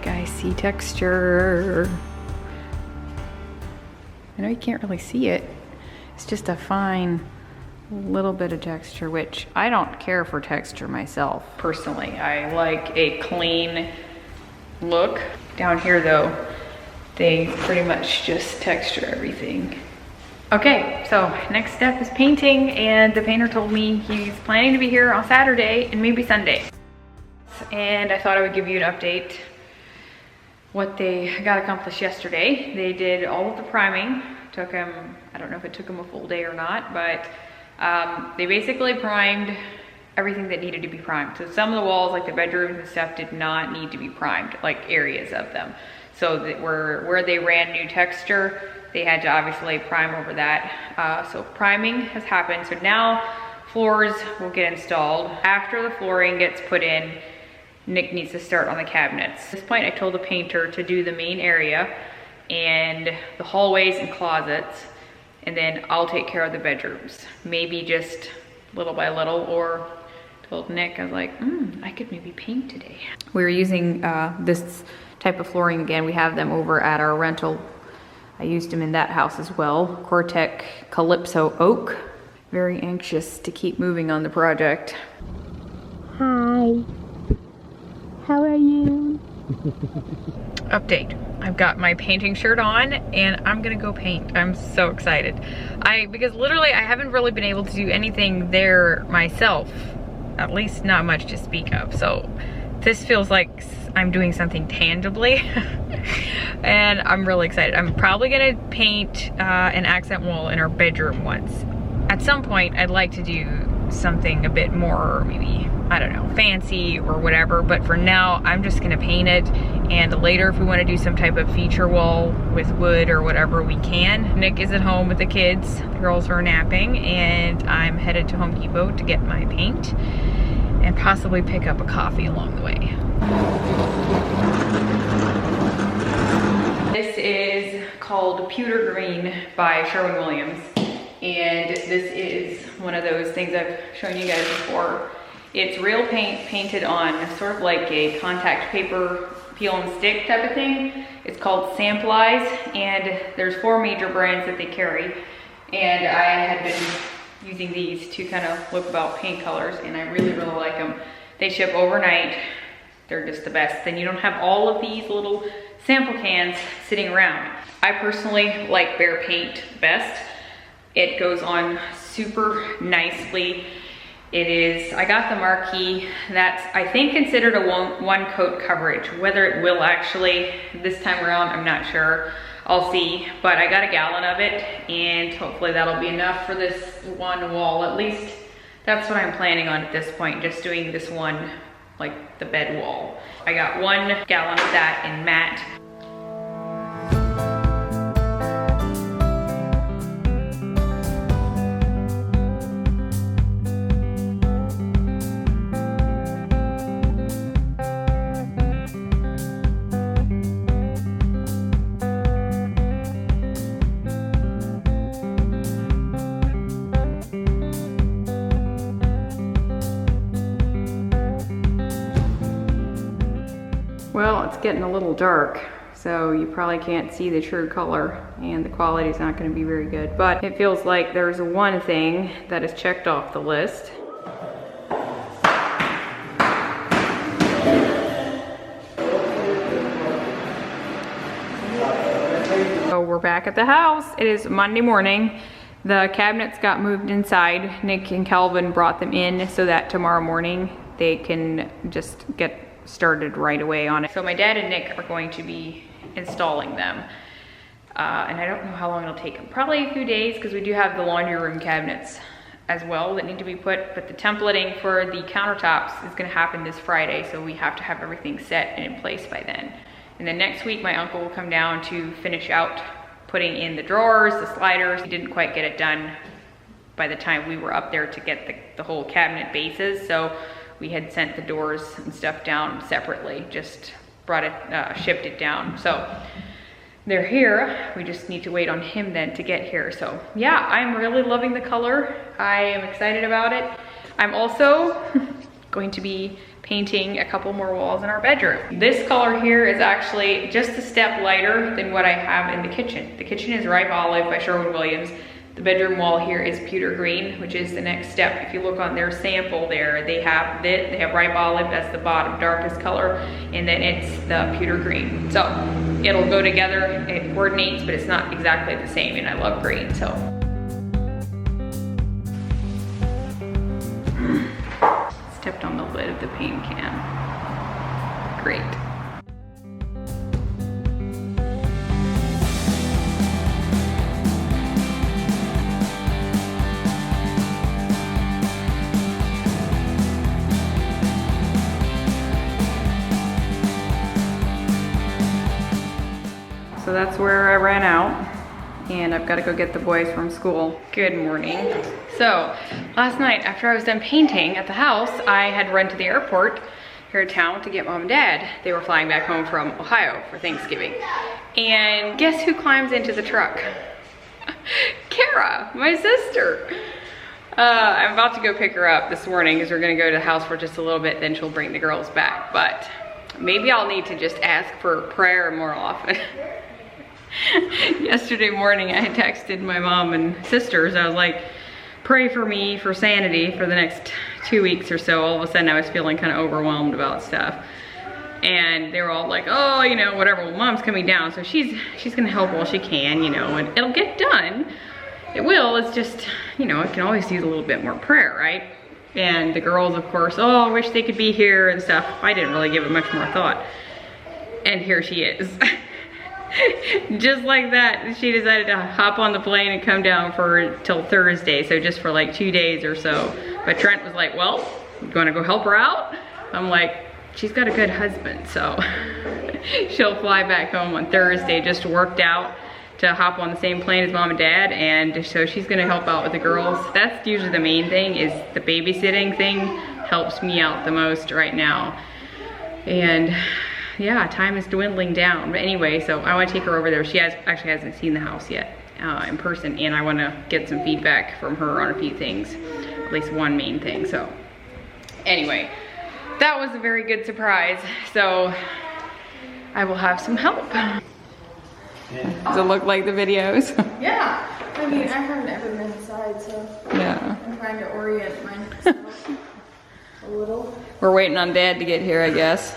guys see texture. I know you can't really see it. It's just a fine little bit of texture, which I don't care for texture myself. Personally, I like a clean look. Down here though, they pretty much just texture everything. Okay, so next step is painting, and the painter told me he's planning to be here on Saturday and maybe Sunday. And I thought I would give you an update what they got accomplished yesterday. They did all of the priming. Took them, I don't know if it took them a full day or not, but they basically primed everything that needed to be primed. So some of the walls, like the bedrooms and stuff, did not need to be primed, like areas of them. So that where they ran new texture, they had to obviously prime over that. So priming has happened. So now floors will get installed. After the flooring gets put in, Nick needs to start on the cabinets. At this point, I told the painter to do the main area and the hallways and closets, and then I'll take care of the bedrooms. Maybe just little by little, or told Nick, I was like, I could maybe paint today. We're using this type of flooring again. We have them over at our rental. I used them in that house as well. Coretec Calypso oak. Very anxious to keep moving on the project. Hi. How are you? Update. I've got my painting shirt on and I'm gonna go paint. I'm so excited. Because literally I haven't really been able to do anything there myself. At least not much to speak of. So this feels like I'm doing something tangibly. And I'm really excited. I'm probably gonna paint an accent wall in our bedroom once. At some point I'd like to do something a bit more, maybe, I don't know, fancy or whatever, but for now I'm just gonna paint it, and later if we want to do some type of feature wall with wood or whatever, we can. Nick is at home with the kids, the girls are napping, and I'm headed to Home Depot to get my paint and possibly pick up a coffee along the way. This is called Pewter Green by Sherwin, and this is one of those things I've shown you guys before. It's real paint painted on sort of like a contact paper peel and stick type of thing. It's called Samplies, and there's 4 major brands that they carry. And I had been using these to kind of look about paint colors, and I really, really like them. They ship overnight. They're just the best. Then you don't have all of these little sample cans sitting around. I personally like bare paint best. It goes on super nicely. It is, I got the Marquee. That's, I think, considered a one coat coverage. Whether it will actually this time around, I'm not sure. I'll see, but I got a gallon of it, and hopefully that'll be enough for this one wall. At least that's what I'm planning on at this point, just doing this one, like the bed wall. I got 1 gallon of that in matte. Well, it's getting a little dark, so you probably can't see the true color, and the quality is not going to be very good, but it feels like there's one thing that is checked off the list. So we're back at the house. It is Monday morning. The cabinets got moved inside. Nick and Calvin brought them in so that tomorrow morning they can just get started right away on it. So my dad and Nick are going to be installing them. And I don't know how long it'll take them. Probably a few days, because we do have the laundry room cabinets as well that need to be put, but the templating for the countertops is gonna happen this Friday, so we have to have everything set and in place by then. And then next week, my uncle will come down to finish out putting in the drawers, the sliders. He didn't quite get it done by the time we were up there to get the whole cabinet bases, so we had sent the doors and stuff down separately, just brought it, shipped it down. So they're here. We just need to wait on him then to get here. So yeah, I'm really loving the color. I am excited about it. I'm also going to be painting a couple more walls in our bedroom. This color here is actually just a step lighter than what I have in the kitchen. The kitchen is Ripe Olive by Sherwin. The bedroom wall here is Pewter Green, which is the next step. If you look on their sample there, they have Ripe Olive, that's the bottom darkest color, and then it's the Pewter Green. So it'll go together, it coordinates, but it's not exactly the same, and I love green, so. Stepped on the lid of the paint can. Great. So that's where I ran out, and I've got to go get the boys from school. Good morning. So last night after I was done painting at the house, I had run to the airport here in town to get mom and dad. They were flying back home from Ohio for Thanksgiving. And guess who climbs into the truck? Kara, my sister. I'm about to go pick her up this morning because we're gonna go to the house for just a little bit, then she'll bring the girls back. But maybe I'll need to just ask for prayer more often. Yesterday morning I had texted my mom and sisters. I was like, pray for me for sanity for the next 2 weeks or so. All of a sudden I was feeling kind of overwhelmed about stuff. And they were all like, oh, you know, whatever, well, mom's coming down, so she's gonna help while she can, you know, and it'll get done. It will, it's just, you know, it can always use a little bit more prayer, right? And the girls, of course, oh, I wish they could be here and stuff. I didn't really give it much more thought. And here she is. Just like that, she decided to hop on the plane and come down till Thursday, so just for like 2 days or so. But Trent was like, well, you wanna go help her out? I'm like, she's got a good husband, so she'll fly back home on Thursday. Just worked out to hop on the same plane as mom and dad, and so she's gonna help out with the girls. That's usually the main thing, is the babysitting thing helps me out the most right now. And yeah, time is dwindling down. But anyway, so I want to take her over there. She actually hasn't seen the house yet in person, and I want to get some feedback from her on a few things, at least one main thing. So anyway, that was a very good surprise. So I will have some help. Does it look like the videos? Yeah, I mean, I haven't ever been inside, so Yeah. I'm trying to orient myself a little. We're waiting on Dad to get here, I guess.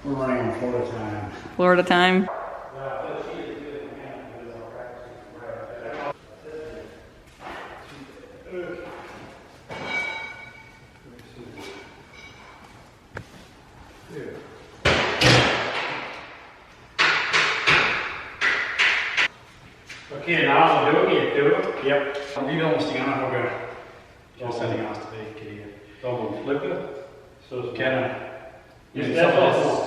We're running on Florida time. Florida time. Okay, now we'll do it. Yep. Vi måste gärna fråga. Jag sätter gärna till double flip it. So can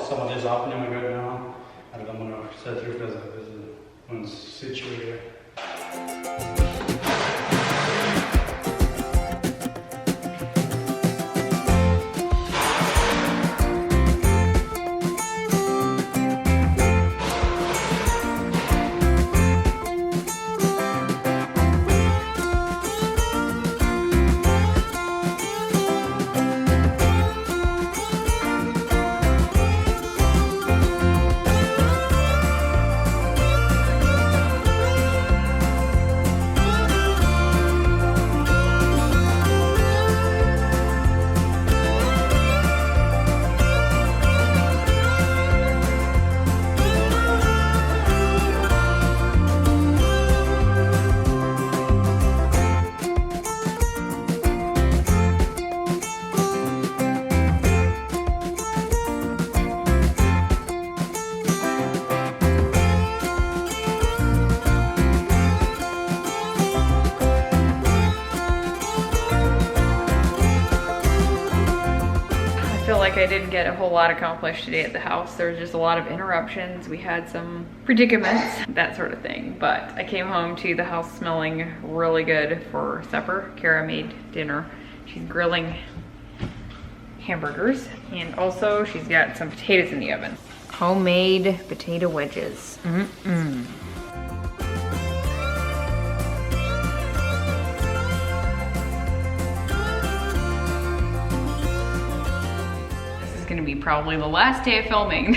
some of this up and we go down. I don't want to set through because this is one situated. I didn't get a whole lot accomplished today at the house. There was just a lot of interruptions. We had some predicaments, that sort of thing. But I came home to the house smelling really good for supper. Kara made dinner. She's grilling hamburgers, and also she's got some potatoes in the oven. Homemade potato wedges. probably the last day of filming.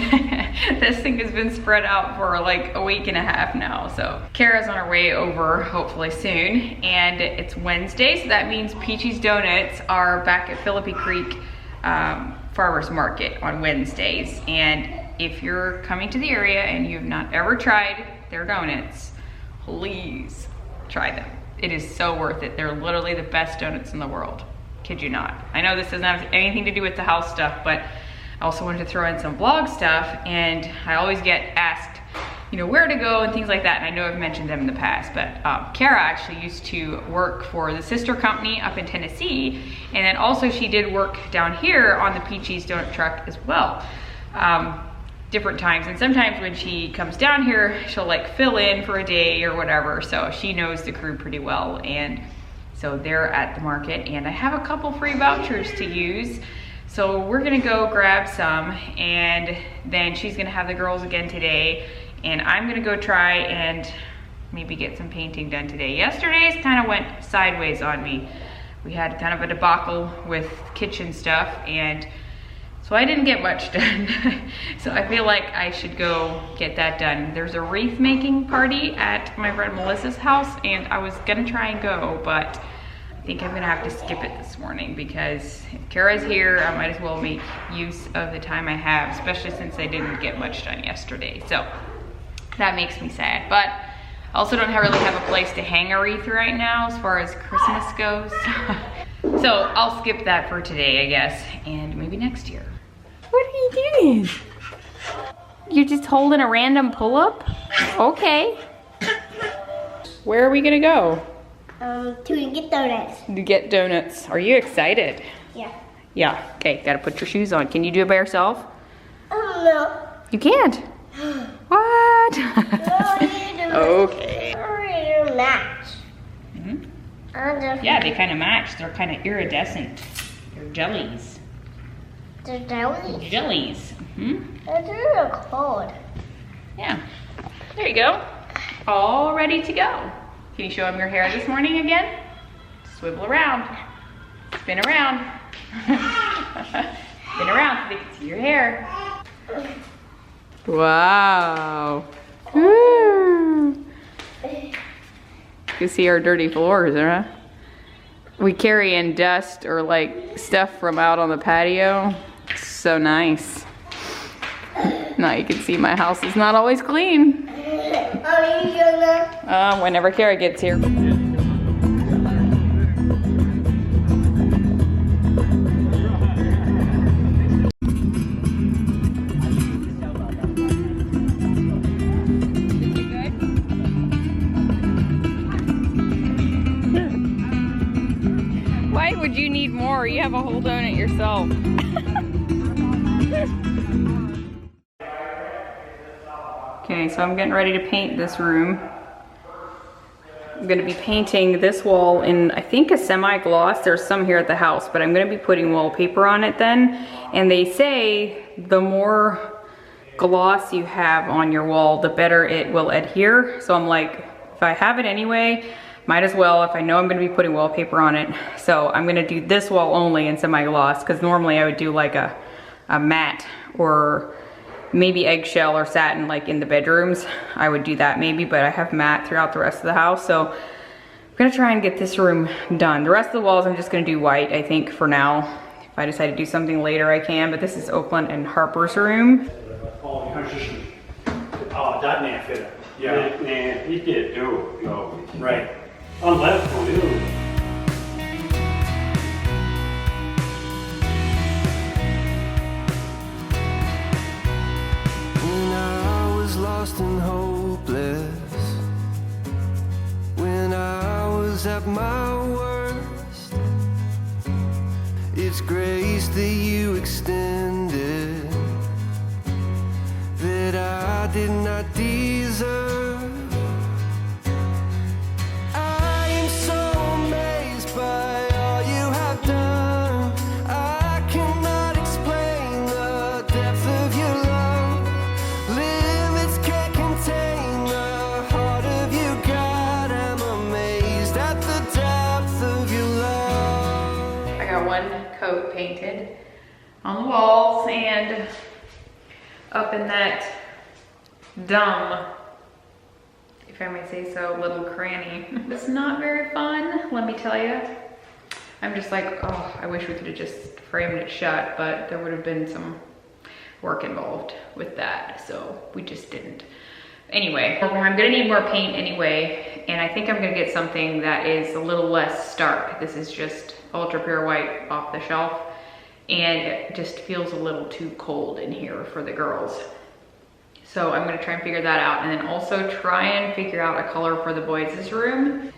This thing has been spread out for like a week and a half now. So Kara's on her way over hopefully soon, and it's Wednesday, so that means Peachey's Donuts are back at Philippi Creek Farmers Market on Wednesdays. And if you're coming to the area and you've not ever tried their donuts, please try them. It is so worth it. They're literally the best donuts in the world. Kid you not. I know this doesn't have anything to do with the house stuff, but I also wanted to throw in some vlog stuff, and I always get asked, you know, where to go and things like that, and I know I've mentioned them in the past, but Kara actually used to work for the sister company up in Tennessee, and then also she did work down here on the Peachey's donut truck as well. Different times, and sometimes when she comes down here, she'll like fill in for a day or whatever, so she knows the crew pretty well. And so they're at the market, and I have a couple free vouchers to use, so we're gonna go grab some, and then she's gonna have the girls again today, and I'm gonna go try and maybe get some painting done today. Yesterday's kind of went sideways on me. We had kind of a debacle with kitchen stuff, and so I didn't get much done. So I feel like I should go get that done. There's a wreath making party at my friend Melissa's house, and I was gonna try and go, but I think I'm gonna have to skip it this morning because if Kara's here, I might as well make use of the time I have, especially since I didn't get much done yesterday. So that makes me sad, but I also don't really have a place to hang a wreath right now as far as Christmas goes. So I'll skip that for today, I guess, and maybe next year. What are you doing? You're just holding a random pull-up? Okay. Where are we gonna go? To get donuts. To get donuts. Are you excited? Yeah. Yeah, okay, gotta put your shoes on. Can you do it by yourself? No. You can't? What? No, okay. you match. Yeah, they kind of match. They're kind of iridescent. They're jellies. They're jellies. Jellies. They're cold. Yeah. There you go. All ready to go. Can you show them your hair this morning again? Swivel around. Spin around. Spin around so they can see your hair. Wow. Woo. You can see our dirty floors, huh? We carry in dust or like stuff from out on the patio. It's so nice. Now you can see my house is not always clean. Whenever Kara gets here. Why would you need more? You have a whole donut yourself. Okay, so I'm getting ready to paint this room. I'm gonna be painting this wall in, I think, a semi-gloss. There's some here at the house, but I'm gonna be putting wallpaper on it then. And they say the more gloss you have on your wall, the better it will adhere. So I'm like, if I have it anyway, might as well, if I know I'm gonna be putting wallpaper on it. So I'm gonna do this wall only in semi-gloss, because normally I would do like a matte or maybe eggshell or satin like in the bedrooms. I would do that maybe, but I have matte throughout the rest of the house. So I'm gonna try and get this room done. The rest of the walls I'm just gonna do white, I think, for now. If I decide to do something later, I can, but this is Oakland and Harper's room. Oh, that man fit it. Yeah, man, he did too. No. Right. I'm left for you. When I was lost and hopeless, when I was at my worst, it's grace that you extended that I did not deserve. I am so amazed by all you have done. I cannot explain the depth of your love. Limits can't contain the heart of you, God. I'm amazed at the depth of your love. I got one coat painted. on the walls and up in that dumb, if I may say so, little cranny. It's not very fun, let me tell you. I'm just like, oh, I wish we could have just framed it shut, but there would have been some work involved with that, so we just didn't. Anyway, I'm gonna need more paint anyway, and I think I'm gonna get something that is a little less stark. This is just ultra pure white off the shelf, and it just feels a little too cold in here for the girls. So I'm gonna try and figure that out, and then also try and figure out a color for the boys' room.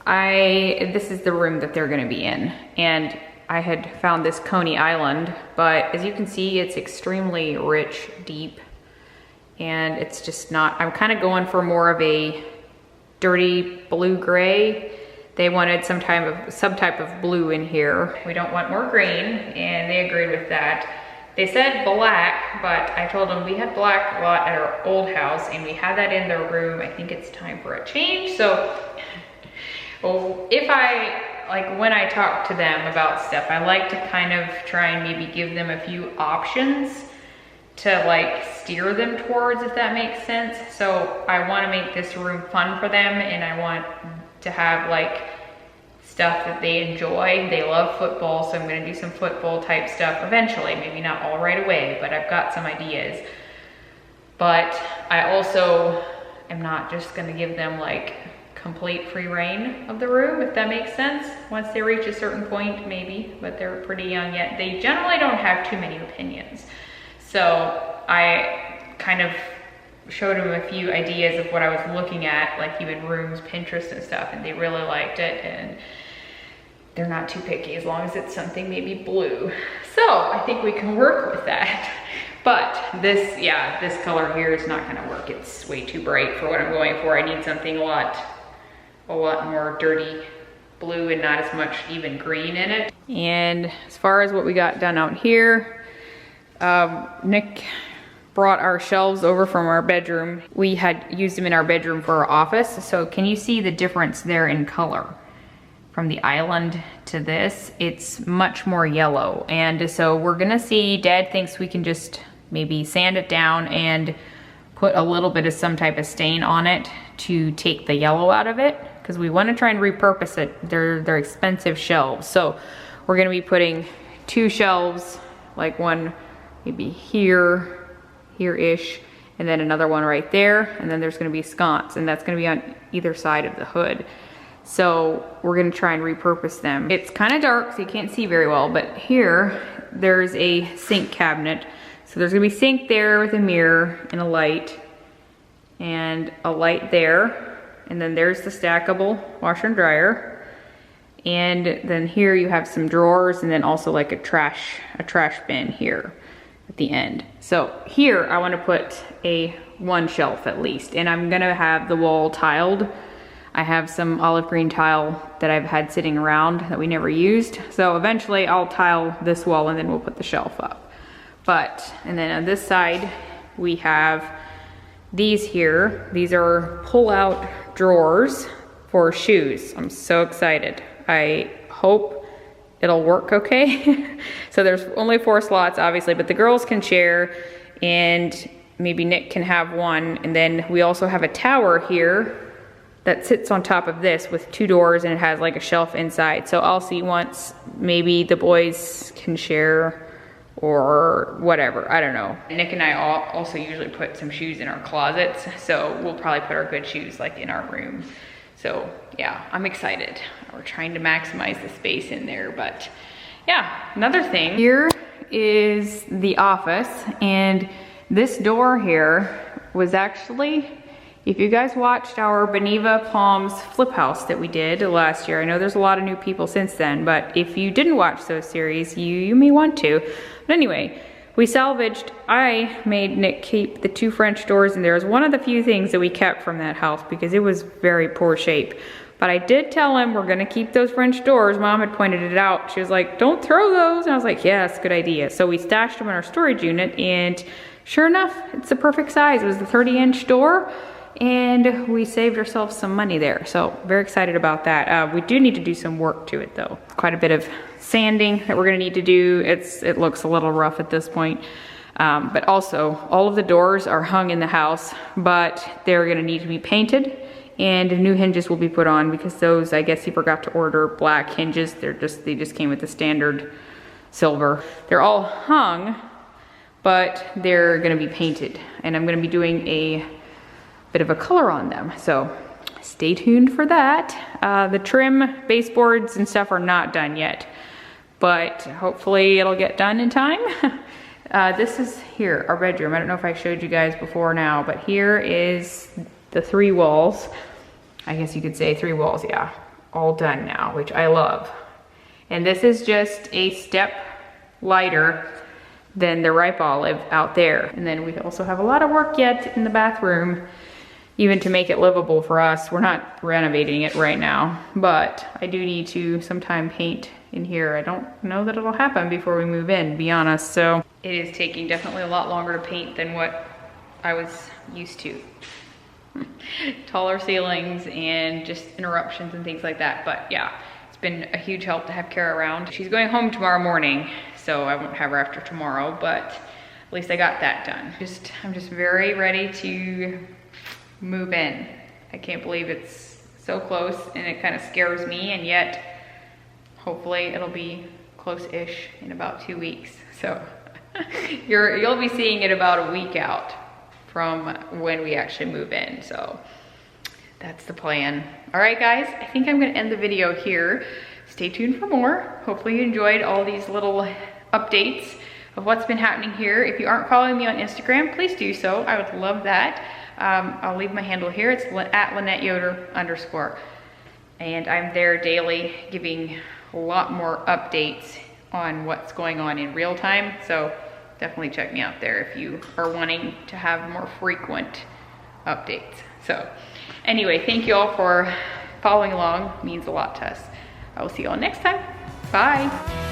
This is the room that they're gonna be in, and I had found this Coney Island, but as you can see, it's extremely rich, deep, and it's just not, I'm kind of going for more of a dirty blue-gray. They wanted some type of blue in here. We don't want more green, and they agreed with that. They said black, but I told them we had black a lot at our old house, and we had that in their room. I think it's time for a change. So, well, when I talk to them about stuff, I like to kind of try and maybe give them a few options to like steer them towards, if that makes sense. So I want to make this room fun for them, and I want to have like stuff that they enjoy. They love football, so I'm gonna do some football type stuff eventually, maybe not all right away, but I've got some ideas. But I also am not just gonna give them like complete free reign of the room, if that makes sense. Once they reach a certain point, maybe, but they're pretty young yet. They generally don't have too many opinions. So I kind of showed them a few ideas of what I was looking at, like even rooms, Pinterest and stuff, and they really liked it, and they're not too picky as long as it's something maybe blue. So I think we can work with that. But this, yeah, this color here is not gonna work. It's way too bright for what I'm going for. I need something a lot more dirty blue and not as much even green in it. And as far as what we got done out here, Nick brought our shelves over from our bedroom. We had used them in our bedroom for our office. So can you see the difference there in color? From the island to this, it's much more yellow. And so we're gonna see, Dad thinks we can just maybe sand it down and put a little bit of some type of stain on it to take the yellow out of it, because we want to try and repurpose it. They're expensive shelves. So we're gonna be putting 2 shelves, like one maybe here-ish, and then another one right there, and then there's gonna be sconce, and that's gonna be on either side of the hood. So we're gonna try and repurpose them. It's kind of dark, so you can't see very well, but here, there's a sink cabinet. So there's gonna be a sink there with a mirror and a light there. And then there's the stackable washer and dryer. And then here you have some drawers, and then also like a trash bin here at the end. So here I wanna put one shelf at least, and I'm gonna have the wall tiled. I have some olive green tile that I've had sitting around that we never used. So eventually I'll tile this wall, and then we'll put the shelf up. And then on this side, we have these here. These are pull-out drawers for shoes. I'm so excited. I hope it'll work okay. So there's only 4 slots, obviously, but the girls can share, and maybe Nick can have one. And then we also have a tower here that sits on top of this with 2 doors, and it has like a shelf inside. So I'll see once maybe the boys can share or whatever, I don't know. Nick and I also usually put some shoes in our closets, so we'll probably put our good shoes like in our room. So yeah, I'm excited. We're trying to maximize the space in there, but yeah. Another thing, here is the office, and this door here was actually, if you guys watched our Beneva Palms flip house that we did last year, I know there's a lot of new people since then, but if you didn't watch those series, you may want to. But anyway, we salvaged, I made Nick keep the 2 French doors in there. It was one of the few things that we kept from that house because it was very poor shape. But I did tell him we're gonna keep those French doors. Mom had pointed it out. She was like, don't throw those. And I was like, yeah, that's a good idea. So we stashed them in our storage unit, and sure enough, it's the perfect size. It was the 30-inch door. and we saved ourselves some money there. So very excited about that. We do need to do some work to it though. Quite a bit of sanding that we're gonna need to do. It looks a little rough at this point. But also all of the doors are hung in the house, but they're gonna need to be painted and new hinges will be put on because those, I guess he forgot to order black hinges. They just came with the standard silver. They're all hung, but they're gonna be painted and I'm gonna be doing a bit of a color on them. So stay tuned for that. The trim baseboards and stuff are not done yet, but hopefully it'll get done in time. This is here, our bedroom. I don't know if I showed you guys before now, but here is the 3 walls. I guess you could say 3 walls, yeah. All done now, which I love. And this is just a step lighter than the ripe olive out there. And then we also have a lot of work yet in the bathroom, even to make it livable for us. We're not renovating it right now, but I do need to sometime paint in here. I don't know that it'll happen before we move in, to be honest. So it is taking definitely a lot longer to paint than what I was used to. Taller ceilings and just interruptions and things like that. But yeah, it's been a huge help to have Kara around. She's going home tomorrow morning, so I won't have her after tomorrow, but at least I got that done. I'm just very ready to move in. I can't believe it's so close and it kind of scares me, and yet hopefully it'll be close-ish in about 2 weeks. So you'll be seeing it about a week out from when we actually move in. So that's the plan. All right, guys, I think I'm gonna end the video here. Stay tuned for more. Hopefully you enjoyed all these little updates of what's been happening here. If you aren't following me on Instagram, please do so. I would love that. I'll leave my handle here. It's at Lynette Yoder _. And I'm there daily giving a lot more updates on what's going on in real time. So definitely check me out there if you are wanting to have more frequent updates. So anyway, thank you all for following along. It means a lot to us. I will see you all next time. Bye.